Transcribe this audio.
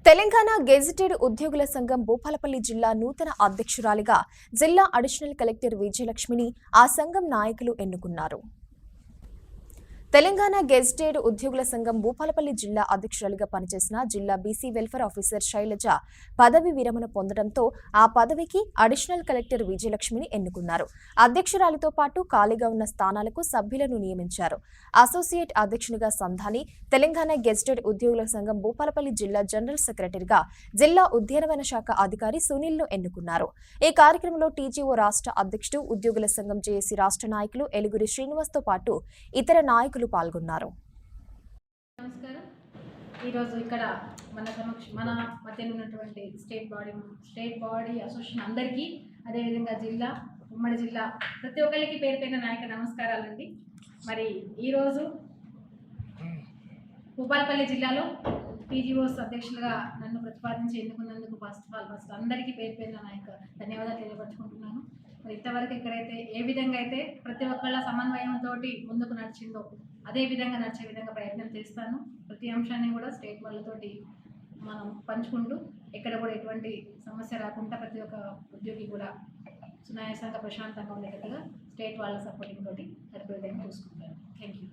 Telangana gazetted ఉద్యోగుల సంఘం భూపాలపల్లి జిల్లా నూతన అధ్యక్షురాలిగా జిల్లా అడిషనల్ కలెక్టర్ విజయలక్ష్మిని ఆ సంఘం నాయకులు ఎన్నుకున్నారు. తెలంగాణ గెజిటెడ్ ఉద్యోగుల సంఘం భూపాలపల్లి జిల్లా అధ్యక్షురాలిగా పనిచేసిన జిల్లా బీసీ వెల్ఫేర్ ఆఫీసర్ శైలజ పదవి విరమణ పొందడంతో ఆ పదవికి అడిషనల్ కలెక్టర్ విజయలక్ష్మిని ఎన్నుకున్నారు. అధ్యక్షురాలితో పాటు ఖాళీగా ఉన్న స్థానాలకు సభ్యులను నియమించారు. అసోసియేట్ అధ్యక్షునిగా సంధాని, తెలంగాణ గెజిటెడ్ ఉద్యోగుల సంఘం భూపాలపల్లి జిల్లా జనరల్ సెక్రటరీగా జిల్లా ఉద్యానవన శాఖ అధికారి సునీల్ను ఎన్నుకున్నారు. ఈ కార్యక్రమంలో టీజీఓ రాష్ట్ర అధ్యక్షుడు, ఉద్యోగుల సంఘం జేఏసీ రాష్ట్ర నాయకులు ఎలుగురి శ్రీనివాస్తో పాటు ఇతర నాయకులు పాల్గొన్నారు. నమస్కారం. ఈరోజు ఇక్కడ మన మధ్యలో ఉన్నటువంటి స్టేట్ బాడీ అసోసియేషన్ అందరికీ, అదేవిధంగా ఉమ్మడి జిల్లా ప్రతి ఒక్కరికి పేరు పేరున నాయక నమస్కారాలండి. మరి ఈరోజు భూపాలపల్లి జిల్లాలో టీజీఓస్ అధ్యక్షులుగా నన్ను ప్రతిపాదించి ఎన్నుకున్నందుకు ఫస్ట్ అందరికీ పేరు పేరున నాయక ధన్యవాదాలు తెలియపరుచుకుంటున్నాను. మరి ఇంతవరకు ఇక్కడైతే ఏ విధంగా అయితే ప్రతి ఒక్కళ్ళ సమన్వయంతో ముందుకు నడిచిందో అదే విధంగా నడిచే విధంగా ప్రయత్నం చేస్తాను. ప్రతి అంశాన్ని కూడా స్టేట్ వాళ్ళతోటి మనం పంచుకుంటూ ఎక్కడ కూడా ఎటువంటి సమస్య రాకుండా ప్రతి ఒక్క ఉద్యోగి కూడా సునాయాసంగా ప్రశాంతంగా ఉండేటట్టుగా స్టేట్ వాళ్ళ సపోర్టింగ్ తోటి నడిపే విధంగా చూసుకుంటాను. Thank you.